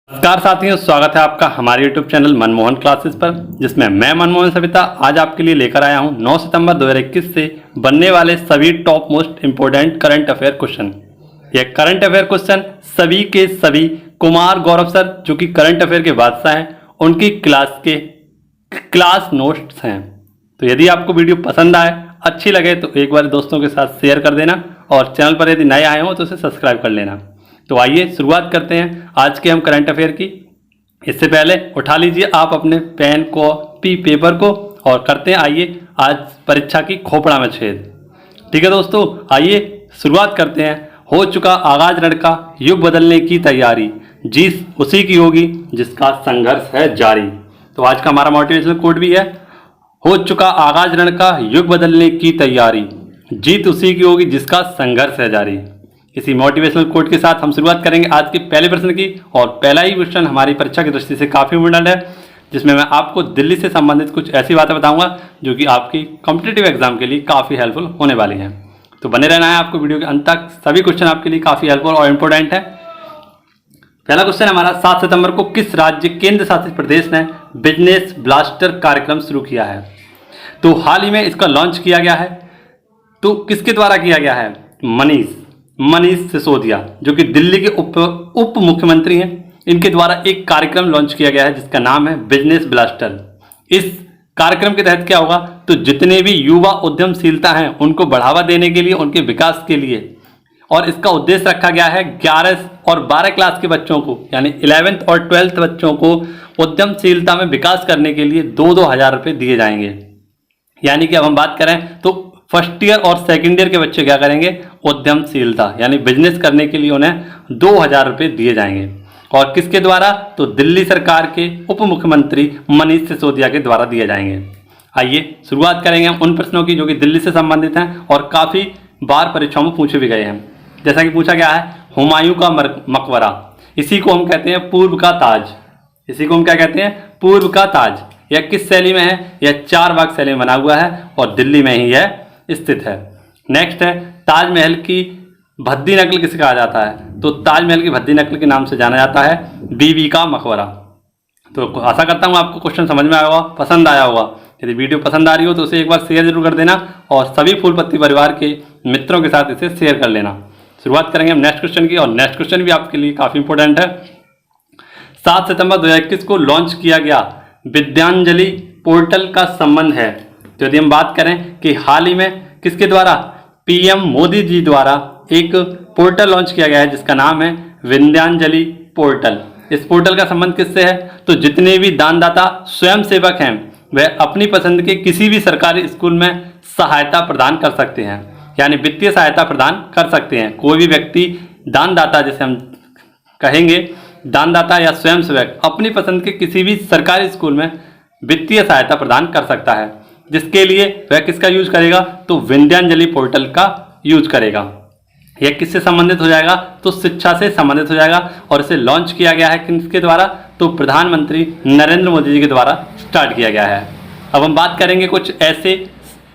नमस्कार साथियों, स्वागत है आपका हमारे YouTube चैनल मनमोहन क्लासेस पर, जिसमें मैं मनमोहन सविता आज आपके लिए लेकर आया हूं 9 सितंबर 2021 से बनने वाले सभी top most important current affair question. यह करंट अफेयर क्वेश्चन सभी के सभी कुमार गौरव सर, जो कि करंट अफेयर के बादशाह हैं, उनकी क्लास नोट्स हैं। तो यदि आपको वीडियो पसंद आए, अच्छी लगे तो एक बार दोस्तों के साथ शेयर कर देना और चैनल पर यदि नए आए हो तो उसे सब्सक्राइब कर लेना। तो आइए शुरुआत करते हैं आज के हम करंट अफेयर की। इससे पहले उठा लीजिए आप अपने पेन कॉपी पेपर को और करते हैं आइए आज परीक्षा की खोपड़ा में छेद। ठीक है दोस्तों, आइए शुरुआत करते हैं। हो चुका आगाज रणका, युग बदलने की तैयारी, जीत उसी की होगी जिसका संघर्ष है जारी। तो आज का हमारा मोटिवेशनल कोट भी है, हो चुका आगाज रणका, युग बदलने की तैयारी, जीत उसी की होगी जिसका संघर्ष है जारी। इसी मोटिवेशनल कोट के साथ हम शुरुआत करेंगे आज के पहले प्रश्न की। और पहला ही क्वेश्चन हमारी परीक्षा की दृष्टि से काफ़ी इम्पोर्टेंट है, जिसमें मैं आपको दिल्ली से संबंधित कुछ ऐसी बातें बताऊंगा जो कि आपकी कॉम्पिटिटिव एग्जाम के लिए काफ़ी हेल्पफुल होने वाली हैं। तो बने रहना है आपको वीडियो के अंत तक, सभी क्वेश्चन आपके लिए काफ़ी हेल्पफुल और इम्पोर्टेंट है। पहला क्वेश्चन हमारा, 7 सितंबर को किस राज्य केंद्र शासित प्रदेश ने बिजनेस ब्लास्टर कार्यक्रम शुरू किया है? तो हाल ही में इसका लॉन्च किया गया है। तो किसके द्वारा किया गया है? मनीष सिसोदिया, जो कि दिल्ली के उप मुख्यमंत्री हैं, इनके द्वारा एक कार्यक्रम लॉन्च किया गया है जिसका नाम है बिजनेस ब्लास्टर। इस कार्यक्रम के तहत क्या होगा, तो जितने भी युवा उद्यमशीलता हैं उनको बढ़ावा देने के लिए, उनके विकास के लिए, और इसका उद्देश्य रखा गया है 11 और 12 क्लास के बच्चों को, यानी 11th और 12th बच्चों को उद्यमशीलता में विकास करने के लिए 2-2 हज़ार रुपये दिए जाएंगे। यानी कि अब हम बात करें तो फर्स्ट ईयर और सेकेंड ईयर के बच्चे क्या करेंगे, उद्यमशीलता यानी बिजनेस करने के लिए उन्हें 2,000 रुपये दिए जाएंगे। और किसके द्वारा? तो दिल्ली सरकार के उप मुख्यमंत्री मनीष सिसोदिया के द्वारा दिए जाएंगे। आइए शुरुआत करेंगे हम उन प्रश्नों की जो कि दिल्ली से संबंधित हैं और काफ़ी बार परीक्षाओं में पूछे भी गए हैं। जैसा कि पूछा गया है, हुमायूं का मकबरा, इसी को हम कहते हैं पूर्व का ताज। इसी को हम क्या कहते हैं? पूर्व का ताज। यह किस शैली में है? यह 4 बाग शैली में बना हुआ है और दिल्ली में ही है स्थित है। नेक्स्ट है, ताजमहल की भद्दी नकल किसे कहा जाता है? तो ताजमहल की भद्दी नकल के नाम से जाना जाता है बीबी का मकबरा। तो आशा करता हूँ आपको क्वेश्चन समझ में आया होगा, पसंद आया होगा। यदि वीडियो पसंद आ रही हो तो उसे एक बार शेयर जरूर कर देना और सभी फूलपत्ती परिवार के मित्रों के साथ इसे शेयर कर लेना। शुरुआत करेंगे हम नेक्स्ट क्वेश्चन की, और नेक्स्ट क्वेश्चन भी आपके लिए काफ़ी इंपॉर्टेंट है। 7 सितंबर 2021 को लॉन्च किया गया विद्यांजलि पोर्टल का संबंध है। तो यदि हम बात करें कि हाल ही में किसके द्वारा, पीएम मोदी जी द्वारा एक पोर्टल लॉन्च किया गया है जिसका नाम है विद्यांजलि पोर्टल। इस पोर्टल का संबंध किससे है? तो जितने भी दानदाता स्वयं सेवक हैं वह अपनी पसंद के किसी भी सरकारी स्कूल में सहायता प्रदान कर सकते हैं, यानी वित्तीय सहायता प्रदान कर सकते हैं। कोई भी व्यक्ति दानदाता, जैसे हम कहेंगे दानदाता या स्वयं सेवक, अपनी पसंद के किसी भी सरकारी स्कूल में वित्तीय सहायता प्रदान कर सकता है, जिसके लिए वह किसका यूज करेगा? तो विद्यांजलि पोर्टल का यूज करेगा। यह किससे संबंधित हो जाएगा? तो शिक्षा से संबंधित हो जाएगा। और इसे लॉन्च किया गया है किसके द्वारा? तो प्रधानमंत्री नरेंद्र मोदी जी के द्वारा स्टार्ट किया गया है। अब हम बात करेंगे कुछ ऐसे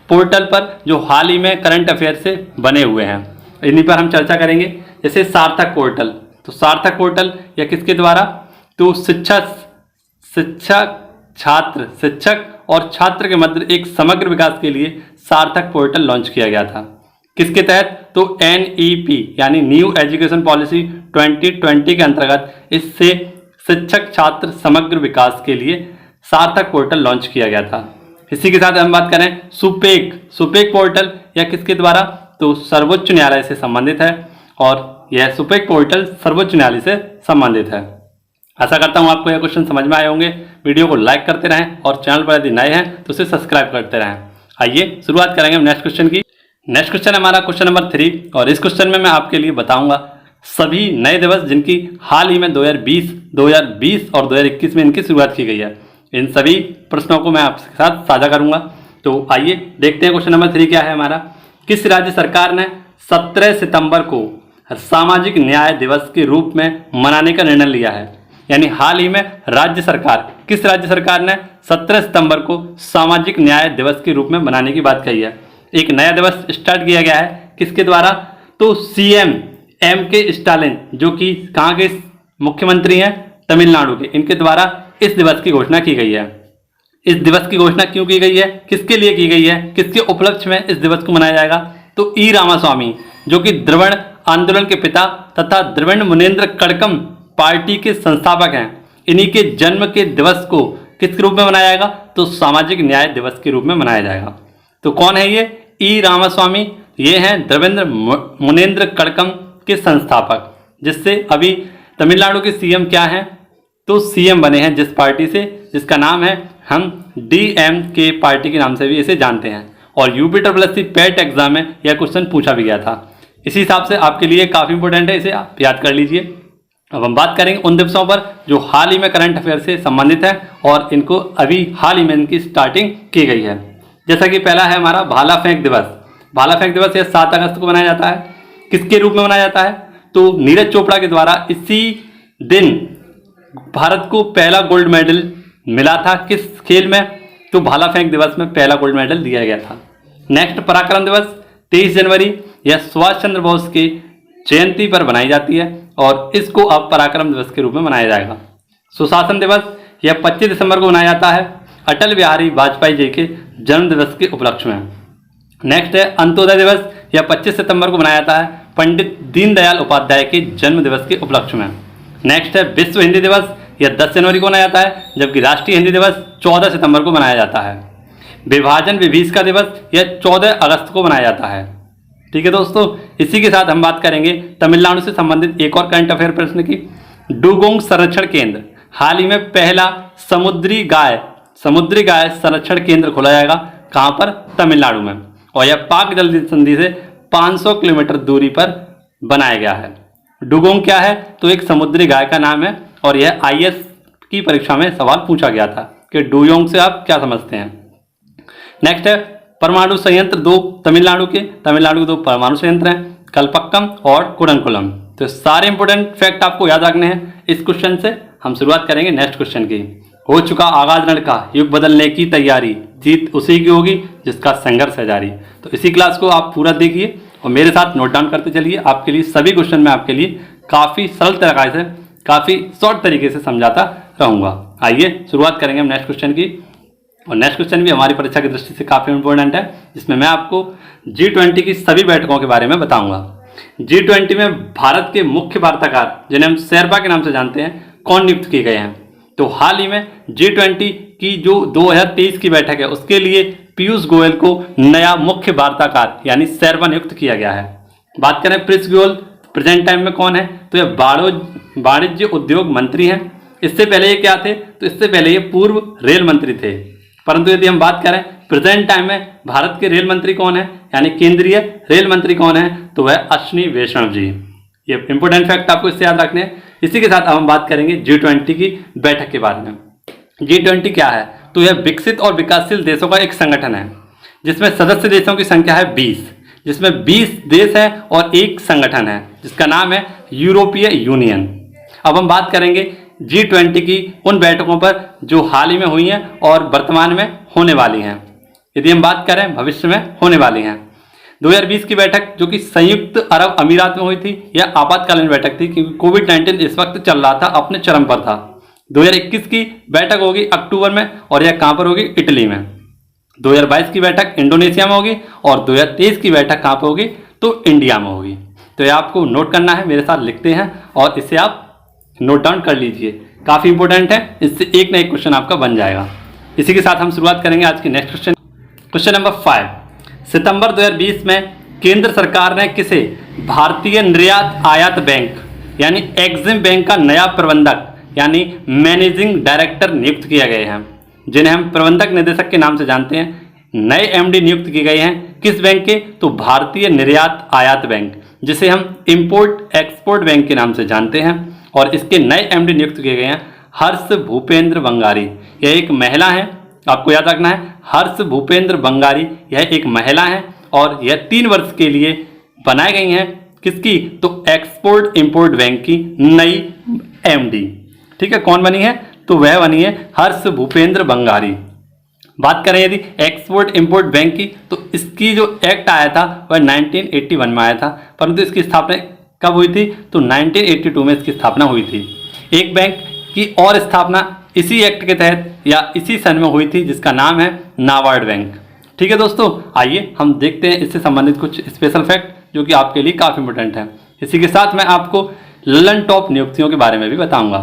पोर्टल पर जो हाल ही में करंट अफेयर से बने हुए हैं, इन्हीं पर हम चर्चा करेंगे। जैसे सार्थक पोर्टल, तो सार्थक पोर्टल यह किसके द्वारा? तो शिक्षक और छात्र के मध्य एक समग्र विकास के लिए सार्थक पोर्टल लॉन्च किया गया था। किसके तहत? तो NEP यानी न्यू एजुकेशन पॉलिसी 2020 के अंतर्गत इससे शिक्षक छात्र समग्र विकास के लिए सार्थक पोर्टल लॉन्च किया गया था। इसी के साथ हम बात करें सुपेक पोर्टल, यह किसके द्वारा? तो सर्वोच्च न्यायालय से संबंधित है और यह सुपेक पोर्टल सर्वोच्च न्यायालय से संबंधित है। आशा करता हूँ आपको यह क्वेश्चन समझ में आए होंगे। वीडियो को लाइक करते रहें और चैनल पर यदि नए हैं तो उसे सब्सक्राइब करते रहें। आइए शुरुआत करेंगे हम नेक्स्ट क्वेश्चन की। नेक्स्ट क्वेश्चन हमारा क्वेश्चन नंबर 3, और इस क्वेश्चन में मैं आपके लिए बताऊंगा सभी नए दिवस जिनकी हाल ही में 2020 और 2021 में इनकी शुरुआत की गई है। इन सभी प्रश्नों को मैं आपके साथ साझा करूंगा। तो आइए देखते हैं क्वेश्चन नंबर 3 क्या है हमारा। किस राज्य सरकार ने 17 सितंबर को सामाजिक न्याय दिवस के रूप में मनाने का निर्णय लिया है? यानी हाल ही में किस राज्य सरकार ने 17 सितंबर को सामाजिक न्याय दिवस के रूप में मनाने की बात कही है? एक नया दिवस स्टार्ट किया गया है किसके द्वारा? तो CM MK स्टालिन, जो कि कहाँ के मुख्यमंत्री हैं? तमिलनाडु के, इनके द्वारा इस दिवस की घोषणा की गई है। इस दिवस की घोषणा क्यों की गई है, किसके लिए की गई है, किसके उपलक्ष्य में इस दिवस को मनाया जाएगा? तो ई रामास्वामी, जो कि द्रविड़ आंदोलन के पिता तथा द्रविड़ मुनेन्द्र कड़कम पार्टी के संस्थापक हैं, इन्हीं के जन्म के दिवस को किस रूप में मनाया जाएगा? तो सामाजिक न्याय दिवस के रूप में मनाया जाएगा। तो कौन है ये? ई रामास्वामी। ये हैं द्रविड़ मुनेन्द्र कड़कम के संस्थापक, जिससे अभी तमिलनाडु के सीएम क्या हैं? तो सीएम बने हैं जिस पार्टी से, जिसका नाम है, हम DMK पार्टी के नाम से भी इसे जानते हैं। और UPSSC पेट एग्जाम में यह क्वेश्चन पूछा भी गया था। इसी हिसाब से आपके लिए काफ़ी इंपॉर्टेंट है, इसे आप याद कर लीजिए। अब हम बात करेंगे उन दिवसों पर जो हाल ही में करंट अफेयर से संबंधित है और इनको अभी हाल ही में इनकी स्टार्टिंग की गई है। जैसा कि पहला है हमारा भाला फेंक दिवस। भाला फेंक दिवस यह 7 अगस्त को मनाया जाता है। किसके रूप में मनाया जाता है? तो नीरज चोपड़ा के द्वारा इसी दिन भारत को पहला गोल्ड मेडल मिला था। किस खेल में? तो भाला फेंक दिवस में पहला गोल्ड मेडल दिया गया था। नेक्स्ट पराक्रम दिवस 23 जनवरी, यह सुभाष चंद्र बोस की जयंती पर बनाई जाती है और इसको अब पराक्रम दिवस के रूप में मनाया जाएगा। सुशासन दिवस यह 25 दिसंबर को मनाया जाता है अटल बिहारी वाजपेयी जी के जन्म दिवस के उपलक्ष्य में। नेक्स्ट है अंत्योदय दिवस, यह 25 सितंबर को मनाया जाता है पंडित दीनदयाल उपाध्याय के जन्म दिवस के उपलक्ष्य में। नेक्स्ट है विश्व हिंदी दिवस, यह 10 जनवरी को मनाया जाता है, जबकि राष्ट्रीय हिंदी दिवस 14 सितंबर को मनाया जाता है। विभाजन विभीषिका दिवस यह 14 अगस्त को मनाया जाता है। ठीक है दोस्तों, इसी के साथ हम बात करेंगे तमिलनाडु से संबंधित एक और करंट अफेयर प्रश्न की। डुगोंग संरक्षण केंद्र, हाल ही में पहला समुद्री गाय संरक्षण केंद्र खोला जाएगा। कहाँ पर? तमिलनाडु में। और यह पाक जल संधि से 500 किलोमीटर दूरी पर बनाया गया है। डुगोंग क्या है? तो एक समुद्री गाय का नाम है और यह IAS की परीक्षा में सवाल पूछा गया था कि डुगोंग से आप क्या समझते हैं। नेक्स्ट है परमाणु संयंत्र 2 तमिलनाडु के 2 परमाणु संयंत्र हैं, कलपक्कम और कुडनकुलम। तो सारे इंपोर्टेंट फैक्ट आपको याद रखने हैं इस क्वेश्चन से। हम शुरुआत करेंगे नेक्स्ट क्वेश्चन की। हो चुका आगाज रण का, युग बदलने की तैयारी, जीत उसी की होगी जिसका संघर्ष है जारी। तो इसी क्लास को आप पूरा देखिए और मेरे साथ नोट डाउन करते चलिए। आपके लिए सभी क्वेश्चन मैं आपके लिए काफ़ी सरल तरीके से, काफ़ी शॉर्ट तरीके से समझाता रहूँगा। आइए शुरुआत करेंगे हम नेक्स्ट क्वेश्चन की। और नेक्स्ट क्वेश्चन भी हमारी परीक्षा की दृष्टि से काफ़ी इंपॉर्टेंट है, जिसमें मैं आपको G20 की सभी बैठकों के बारे में बताऊंगा। G20 में भारत के मुख्य वार्ताकार, जिन्हें हम शेरपा के नाम से जानते हैं, कौन नियुक्त किए गए हैं? तो हाल ही में G20 की जो 2023 की बैठक है, उसके लिए पीयूष गोयल को नया मुख्य वार्ताकार यानी शेरपा नियुक्त किया गया है। बात करें पीयूष गोयल प्रेजेंट टाइम में कौन है? तो यह वाणिज्य उद्योग मंत्री हैं। इससे पहले ये क्या थे? तो इससे पहले ये पूर्व रेल मंत्री थे। परंतु यदि हम बात करें प्रेजेंट टाइम में भारत के रेल मंत्री कौन है, यानी केंद्रीय रेल मंत्री कौन है, तो वह अश्विनी वैष्णव जी। ये इंपोर्टेंट फैक्ट आपको इससे याद रखने हैं। इसी के साथ अब हम बात करेंगे G20 की बैठक के बारे में। G20 क्या है? तो यह विकसित और विकासशील देशों का एक संगठन है, जिसमें सदस्य देशों की संख्या है 20, जिसमें 20 देश है और एक संगठन है जिसका नाम है यूरोपीय यूनियन। अब हम बात करेंगे G20 की उन बैठकों पर जो हाल ही में हुई हैं और वर्तमान में होने वाली हैं। यदि हम बात करें भविष्य में होने वाली हैं, 2020 की बैठक जो कि संयुक्त अरब अमीरात में हुई थी, यह आपातकालीन बैठक थी क्योंकि कोविड-19 इस वक्त चल रहा था, अपने चरम पर था। 2021 की बैठक होगी अक्टूबर में और यह कहाँ पर होगी? इटली में। 2022 की बैठक इंडोनेशिया में होगी और 2023 की बैठक कहाँ पर होगी? तो इंडिया में होगी। तो ये आपको नोट करना है, मेरे साथ लिखते हैं और इसे आप नोट डाउन कर लीजिए। काफ़ी इंपॉर्टेंट है, इससे एक ना एक क्वेश्चन आपका बन जाएगा। इसी के साथ हम शुरुआत करेंगे आज की नेक्स्ट क्वेश्चन। क्वेश्चन नंबर 5, सितंबर 2020 में केंद्र सरकार ने किसे भारतीय निर्यात आयात बैंक यानी एग्जिम बैंक का नया प्रबंधक यानी मैनेजिंग डायरेक्टर नियुक्त किया गए हैं, जिन्हें हम प्रबंधक निदेशक के नाम से जानते हैं। नए MD नियुक्त किए गए हैं किस बैंक के? तो भारतीय निर्यात आयात बैंक, जिसे हम इंपोर्ट एक्सपोर्ट बैंक के नाम से जानते हैं। और इसके नए MD नियुक्त किए गए हैं हर्ष भूपेंद्र बंगारी। यह एक महिला है, आपको याद रखना है, हर्ष भूपेंद्र बंगारी यह एक महिला है और यह 3 वर्ष के लिए बनाई गई हैं। किसकी? तो एक्सपोर्ट इंपोर्ट बैंक की नई MD। ठीक है, कौन बनी है? तो वह बनी है हर्ष भूपेंद्र बंगारी। बात करें यदि एक्सपोर्ट इंपोर्ट बैंक की, तो इसकी जो एक्ट आया था वह 1981 में आया था, परंतु इसकी स्थापना कब हुई थी? तो 1982 में इसकी स्थापना हुई थी। एक बैंक की और स्थापना इसी एक्ट के तहत या इसी सन में हुई थी, जिसका नाम है नाबार्ड बैंक। ठीक है दोस्तों, आइए हम देखते हैं इससे संबंधित कुछ स्पेशल फैक्ट जो कि आपके लिए काफ़ी इंपॉर्टेंट है। इसी के साथ मैं आपको ललन टॉप नियुक्तियों के बारे में भी बताऊंगा।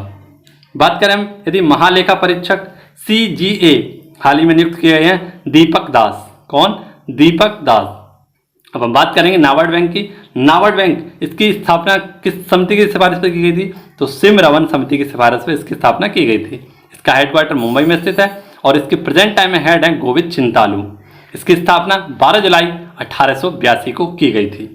बात करें हम यदि महालेखा परीक्षक CGA हाल ही में नियुक्त किए गए हैं दीपक दास। कौन? दीपक दास। अब हम बात करेंगे नाबार्ड बैंक की। नाबार्ड बैंक इसकी स्थापना किस समिति की सिफारिश पर की गई थी? तो सिमरन समिति की सिफारिश पर इसकी स्थापना की गई थी। इसका हेडक्वार्टर मुंबई में स्थित है और इसके प्रेजेंट टाइम में हेड हैं गोविंद चिंतालू। इसकी स्थापना 12 जुलाई 1882 को की गई थी।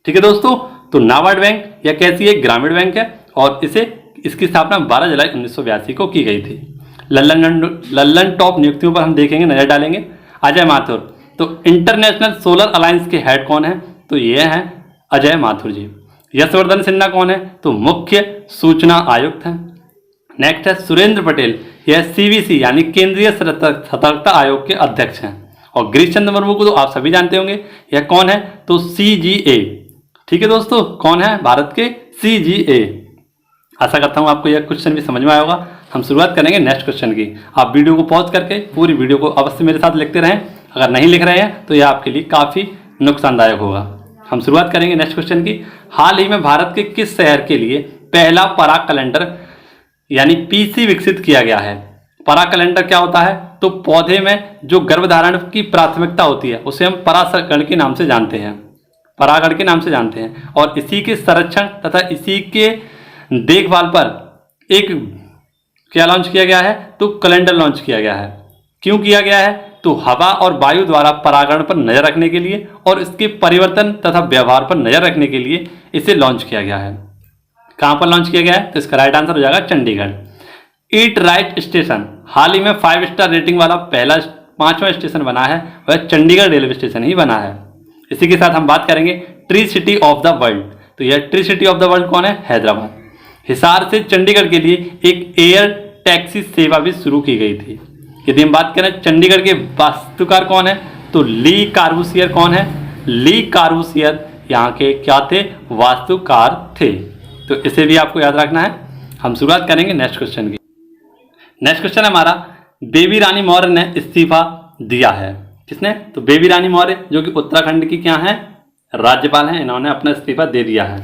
ठीक है दोस्तों, तो नाबार्ड बैंक यह कैसी है? ग्रामीण बैंक है और इसकी स्थापना 12 जुलाई 1982 को की गई थी। लल्लन टॉप नियुक्तियों पर हम देखेंगे, नजर डालेंगे। अजय माथुर, तो इंटरनेशनल सोलर अलायंस के हेड कौन है? तो ये हैं अजय माथुर जी। यशवर्धन सिन्हा कौन है? तो मुख्य सूचना आयुक्त हैं। नेक्स्ट है सुरेंद्र पटेल, यह CVC यानी केंद्रीय सतर्कता आयोग के अध्यक्ष हैं। और गिरीश चंद्र मुर्मू को तो आप सभी जानते होंगे, यह कौन है? तो CGA। ठीक है दोस्तों, कौन है? भारत के CGA। आशा करता हूँ आपको यह क्वेश्चन भी समझ में आया होगा। हम शुरुआत करेंगे नेक्स्ट क्वेश्चन की। आप वीडियो को पॉज करके पूरी वीडियो को अवश्य मेरे साथ लिखते रहें। अगर नहीं लिख रहे हैं तो यह आपके लिए काफ़ी नुकसानदायक होगा। हम शुरुआत करेंगे नेक्स्ट क्वेश्चन की। हाल ही में भारत के किस शहर के लिए पहला पराग कैलेंडर यानी PC विकसित किया गया है? पराग कैलेंडर क्या होता है? तो पौधे में जो गर्भधारण की प्राथमिकता होती है उसे हम परागण के नाम से जानते हैं, परागण के नाम से जानते हैं। और इसी के संरक्षण तथा इसी के देखभाल पर एक क्या लॉन्च किया गया है? तो कैलेंडर लॉन्च किया गया है। क्यों किया गया है? तो हवा और वायु द्वारा परागण पर नजर रखने के लिए और इसके परिवर्तन तथा व्यवहार पर नजर रखने के लिए इसे लॉन्च किया गया है। कहां पर लॉन्च किया गया है? तो इसका राइट आंसर हो जाएगा चंडीगढ़। ईट राइट स्टेशन हाल ही में 5 स्टार रेटिंग वाला पहला 5वां स्टेशन बना है, वह चंडीगढ़ रेलवे स्टेशन ही बना है। इसी के साथ हम बात करेंगे tree city of the world. तो यह tree city of the world कौन है? हैदराबाद। हिसार से चंडीगढ़ के लिए एक एयर टैक्सी सेवा भी शुरू की गई थी। यदि हम बात करें चंडीगढ़ के वास्तुकार कौन है? तो ली कार्बूसियर। कौन है? ली कार्बूसियर यहाँ के क्या थे? वास्तुकार थे। तो इसे भी आपको याद रखना है। हम शुरुआत करेंगे नेक्स्ट क्वेश्चन की। नेक्स्ट क्वेश्चन हमारा, बेबी रानी मौर्य ने इस्तीफा दिया है। किसने? तो बेबी रानी मौर्य जो कि उत्तराखंड की क्या है? राज्यपाल हैं। इन्होंने अपना इस्तीफा दे दिया है।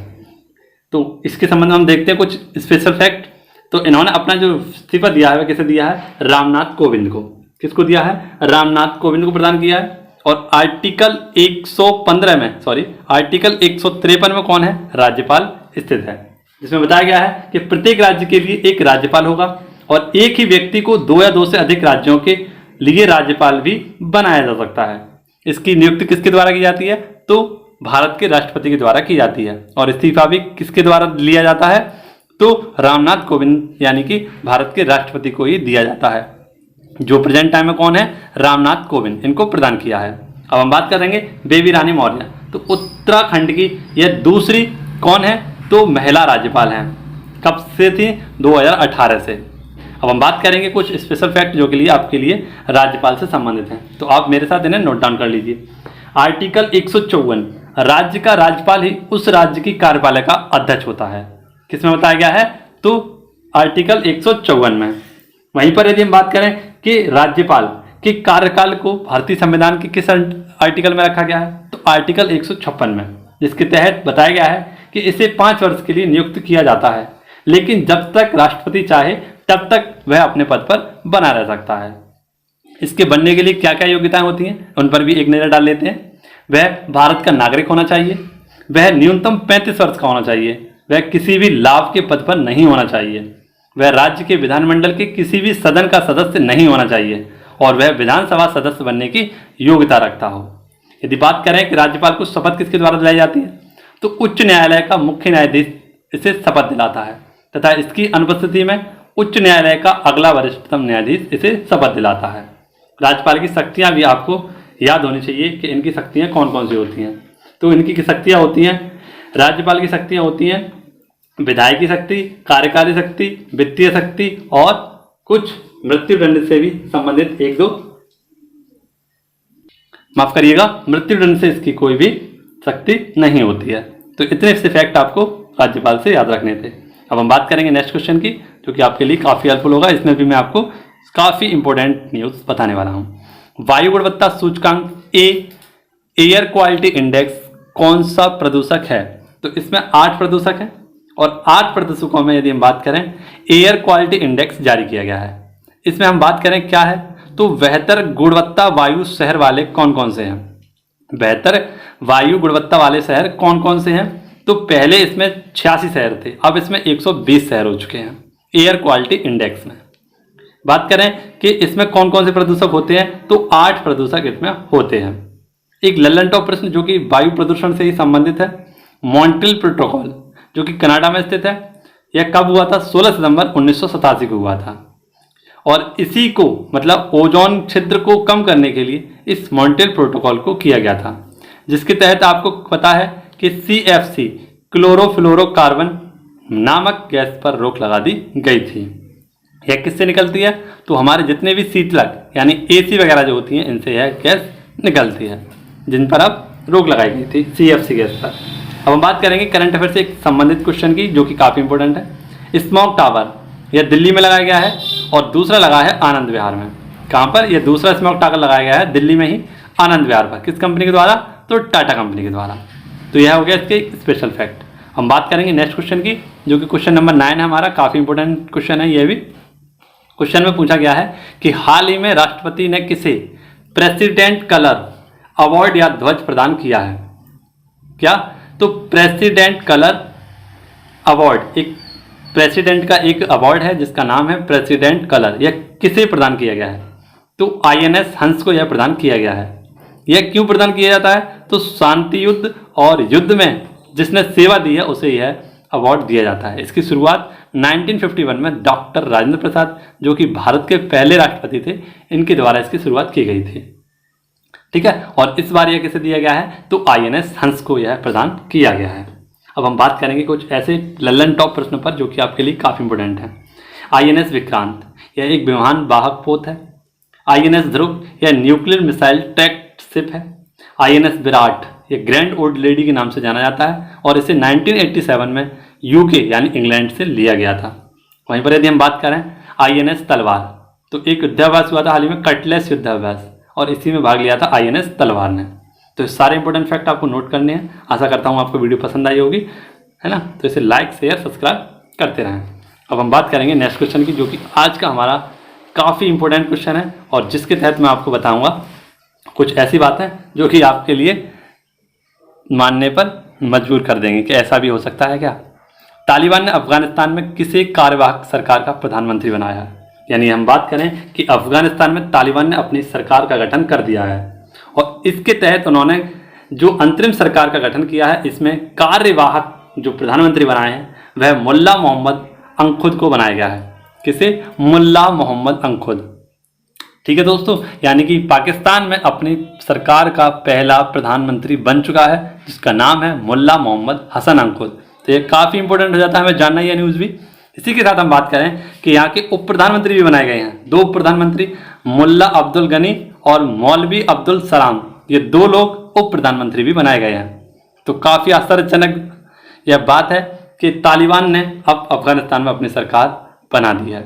तो इसके संबंध में हम देखते हैं कुछ स्पेशल फैक्ट। तो इन्होंने अपना जो इस्तीफा दिया है वह किसे दिया है? रामनाथ कोविंद को। किसको दिया है? रामनाथ कोविंद को प्रदान किया है। और आर्टिकल 153 में कौन है? राज्यपाल स्थित है, जिसमें बताया गया है कि प्रत्येक राज्य के लिए एक राज्यपाल होगा और एक ही व्यक्ति को 2 या 2 से अधिक राज्यों के लिए राज्यपाल भी बनाया जा सकता है। इसकी नियुक्ति किसके द्वारा की जाती है? तो भारत के राष्ट्रपति के द्वारा की जाती है। और इस्तीफा भी किसके द्वारा लिया जाता है? तो रामनाथ कोविंद यानी कि भारत के राष्ट्रपति को ही दिया जाता है, जो प्रेजेंट टाइम में कौन है? रामनाथ कोविंद, इनको प्रदान किया है। अब हम बात करेंगे बेबी रानी मौर्य। तो उत्तराखंड की यह दूसरी कौन है? तो महिला राज्यपाल हैं। कब से थी? 2018 से। अब हम बात करेंगे कुछ स्पेशल फैक्ट जो के लिए आपके लिए राज्यपाल से संबंधित हैं। तो आप मेरे साथ इन्हें नोट डाउन कर लीजिए। आर्टिकल 154, राज्य का राज्यपाल ही उस राज्य की कार्यपालिका अध्यक्ष होता है। किसमें बताया गया है? तो आर्टिकल 154 में। वहीं पर यदि हम बात करें कि राज्यपाल के कार्यकाल को भारतीय संविधान के किस आर्टिकल में रखा गया है? तो आर्टिकल 156 में, जिसके तहत बताया गया है कि इसे 5 वर्ष के लिए नियुक्त किया जाता है, लेकिन जब तक राष्ट्रपति चाहे तब तक वह अपने पद पर बना रह सकता है। इसके बनने के लिए क्या क्या योग्यताएं होती हैं उन पर भी एक नजर डाल लेते हैं। वह भारत का नागरिक होना चाहिए, वह न्यूनतम 35 वर्ष का होना चाहिए, वह किसी भी लाभ के पद पर नहीं होना चाहिए, वह राज्य के विधानमंडल के किसी भी सदन का सदस्य नहीं होना चाहिए और वह विधानसभा सदस्य बनने की योग्यता रखता हो। यदि बात करें कि राज्यपाल को शपथ किसके द्वारा दिलाई जाती है? तो उच्च न्यायालय का मुख्य न्यायाधीश इसे शपथ दिलाता है तथा इसकी अनुपस्थिति में उच्च न्यायालय का अगला वरिष्ठतम न्यायाधीश इसे शपथ दिलाता है। राज्यपाल की शक्तियां भी आपको याद होनी चाहिए कि इनकी शक्तियां कौन कौन सी होती हैं। तो इनकी शक्तियां होती हैं, राज्यपाल की शक्तियां होती हैं विधायकी शक्ति, कार्यकारी शक्ति, वित्तीय शक्ति और कुछ मृत्युदंड से भी संबंधित 1-2, माफ करिएगा, मृत्युदंड से इसकी कोई भी शक्ति नहीं होती है। तो इतने से फैक्ट आपको राज्यपाल से याद रखने थे। अब हम बात करेंगे नेक्स्ट क्वेश्चन की, जो कि आपके लिए काफ़ी हेल्पफुल होगा। इसमें भी मैं आपको काफ़ी इंपॉर्टेंट न्यूज़ बताने वाला हूँ। वायु गुणवत्ता सूचकांक एयर क्वालिटी इंडेक्स कौन सा प्रदूषक है? तो इसमें 8 प्रदूषक हैं और 8 प्रदूषकों में यदि हम बात करें, एयर क्वालिटी इंडेक्स जारी किया गया है। इसमें हम बात करें क्या है, तो बेहतर गुणवत्ता वायु शहर वाले कौन कौन से हैं? बेहतर वायु गुणवत्ता वाले शहर कौन कौन से हैं? तो पहले इसमें 86 शहर थे, अब इसमें 120 शहर हो चुके हैं एयर क्वालिटी इंडेक्स में। बात करें कि इसमें कौन कौन से प्रदूषक होते हैं, तो 8 प्रदूषक इसमें होते हैं। एक लल्लन टॉप प्रश्न जो कि वायु प्रदूषण से ही संबंधित है, मॉन्ट्रियल प्रोटोकॉल जो कि कनाडा में स्थित है, यह कब हुआ था? 16 सितंबर 1987 को हुआ था। और इसी को मतलब ओजोन छिद्र को कम करने के लिए इस मॉन्ट्रियल प्रोटोकॉल को किया गया था, जिसके तहत आपको पता है कि CFC क्लोरोफ्लोरोकार्बन नामक गैस पर रोक लगा दी गई थी। यह किससे निकलती है? तो हमारे जितने भी शीतलक यानी AC वगैरह जो होती हैं, इनसे यह गैस निकलती है, जिन पर अब रोक लगाई गई थी CFC गैस पर। अब हम बात करेंगे करंट अफेयर से एक संबंधित क्वेश्चन की, जो कि काफ़ी इंपॉर्टेंट है। स्मॉग टावर यह दिल्ली में लगाया गया है और दूसरा लगा है आनंद विहार में। कहाँ पर? यह दूसरा स्मॉग टावर लगाया गया है दिल्ली में ही, आनंद विहार पर। किस कंपनी के द्वारा? तो टाटा कंपनी के द्वारा। तो यह हो गया इसके स्पेशल फैक्ट। हम बात करेंगे नेक्स्ट क्वेश्चन की, जो कि क्वेश्चन नंबर 9 है हमारा। काफ़ी इंपॉर्टेंट क्वेश्चन है यह भी। क्वेश्चन में पूछा गया है कि हाल ही में राष्ट्रपति ने किसे प्रेसिडेंट कलर अवार्ड या ध्वज प्रदान किया है? क्या? तो प्रेसिडेंट कलर अवार्ड एक प्रेसिडेंट का एक अवार्ड है जिसका नाम है प्रेसिडेंट कलर। यह किसे प्रदान किया गया है? तो INS हंस को यह प्रदान किया गया है। यह क्यों प्रदान किया जाता है? तो शांति युद्ध और युद्ध में जिसने सेवा दी है उसे यह अवार्ड दिया जाता है। इसकी शुरुआत 1951 में डॉक्टर राजेंद्र प्रसाद, जो कि भारत के पहले राष्ट्रपति थे, इनके द्वारा इसकी शुरुआत की गई थी। ठीक है, और इस बार यह किसे दिया गया है? तो INS हंस को यह प्रदान किया गया है। अब हम बात करेंगे कुछ ऐसे लल्लन टॉप प्रश्न पर जो कि आपके लिए काफ़ी इंपॉर्टेंट है। INS विक्रांत यह एक विमान वाहक पोत है। INS ध्रुव यह न्यूक्लियर मिसाइल ट्रैक्ड शिप है। INS विराट यह ग्रैंड ओल्ड लेडी के नाम से जाना जाता है और इसे 1987 में UK यानी इंग्लैंड से लिया गया था। वहीं पर यदि हम बात करें INS तलवार, तो एक युद्धाभ्यास हुआ था हाल ही में, कटलेस युद्धाभ्यास, और इसी में भाग लिया था INS तलवार ने। तो सारे इंपॉर्टेंट फैक्ट आपको नोट करने हैं। आशा करता हूँ आपको वीडियो पसंद आई होगी, है ना? तो इसे लाइक शेयर सब्सक्राइब करते रहें। अब हम बात करेंगे नेक्स्ट क्वेश्चन की, जो कि आज का हमारा काफ़ी इंपॉर्टेंट क्वेश्चन है और जिसके तहत मैं आपको बताऊंगा कुछ ऐसी बातें जो कि आपके लिए मानने पर मजबूर कर देंगे कि ऐसा भी हो सकता है क्या। तालिबान ने अफगानिस्तान में किसे कार्यवाहक सरकार का प्रधानमंत्री बनाया है? यानी हम बात करें कि अफगानिस्तान में तालिबान ने अपनी सरकार का गठन कर दिया है और इसके तहत उन्होंने जो अंतरिम सरकार का गठन किया है, इसमें कार्यवाहक जो प्रधानमंत्री बनाए हैं वह मुल्ला मोहम्मद अंखुद को बनाया गया है। किसे? मुल्ला मोहम्मद अंखुद। ठीक है दोस्तों, यानी कि पाकिस्तान में अपनी सरकार का पहला प्रधानमंत्री बन चुका है जिसका नाम है मुल्ला मोहम्मद हसन अंखुद। तो ये काफ़ी इंपॉर्टेंट हो जाता है हमें जानना यह न्यूज़ भी। इसी के साथ हम बात करें कि यहाँ के उप प्रधानमंत्री भी बनाए गए हैं। 2 उप प्रधानमंत्री, मुल्ला अब्दुल गनी और मौलवी अब्दुल सलाम, ये 2 लोग उप प्रधानमंत्री भी बनाए गए हैं। तो काफ़ी आश्चर्यजनक यह बात है कि तालिबान ने अब अफगानिस्तान में अपनी सरकार बना दी है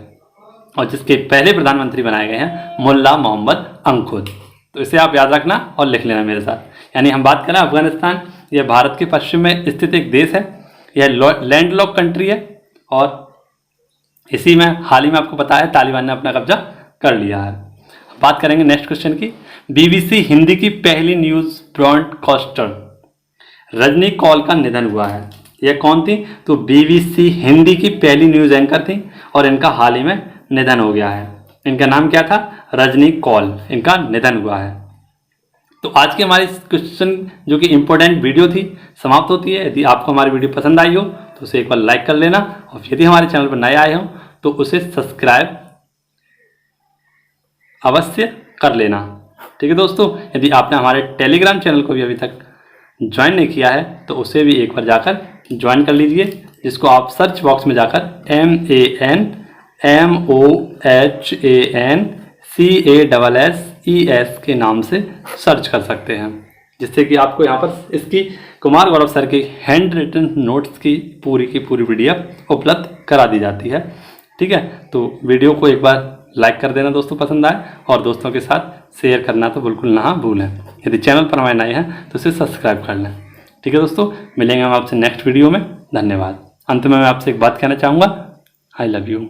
और जिसके पहले प्रधानमंत्री बनाए गए हैं मुल्ला मोहम्मद अंखुद। तो इसे आप याद रखना और लिख लेना मेरे साथ। यानी हम बात करें अफगानिस्तान, यह भारत के पश्चिम में स्थित एक देश है। यह लैंडलॉक कंट्री है और इसी में हाल ही में आपको पता है तालिबान ने अपना कब्जा कर लिया है। बात करेंगे नेक्स्ट क्वेश्चन की। BBC हिंदी की पहली न्यूज़ ब्रॉडकास्टर रजनी कौल का निधन हुआ है। यह कौन थी? तो BBC हिंदी की पहली न्यूज़ एंकर थी और इनका हाल ही में निधन हो गया है। इनका नाम क्या था? रजनी कौल। इनका निधन हुआ है। तो आज की हमारी क्वेश्चन जो कि इम्पोर्टेंट वीडियो थी समाप्त होती है। यदि आपको हमारी वीडियो पसंद आई हो तो उसे एक बार लाइक कर लेना और यदि हमारे चैनल पर नए आए हो तो उसे सब्सक्राइब अवश्य कर लेना। ठीक है दोस्तों, यदि आपने हमारे टेलीग्राम चैनल को भी अभी तक ज्वाइन नहीं किया है तो उसे भी एक बार जाकर ज्वाइन कर लीजिए, जिसको आप सर्च बॉक्स में जाकर MANMOHANCASSES के नाम से सर्च कर सकते हैं, जिससे कि आपको यहाँ पर इसकी कुमार गौरव सर की हैंड रिटन नोट्स की पूरी PDF उपलब्ध करा दी जाती है। ठीक है, तो वीडियो को एक बार लाइक कर देना दोस्तों पसंद आए, और दोस्तों के साथ शेयर करना तो बिल्कुल ना भूलें। यदि चैनल पर हमारे नए हैं तो इसे सब्सक्राइब कर लें। ठीक है दोस्तों, मिलेंगे हम आपसे नेक्स्ट वीडियो में। धन्यवाद। अंत में मैं आपसे एक बात कहना चाहूँगा, आई लव यू।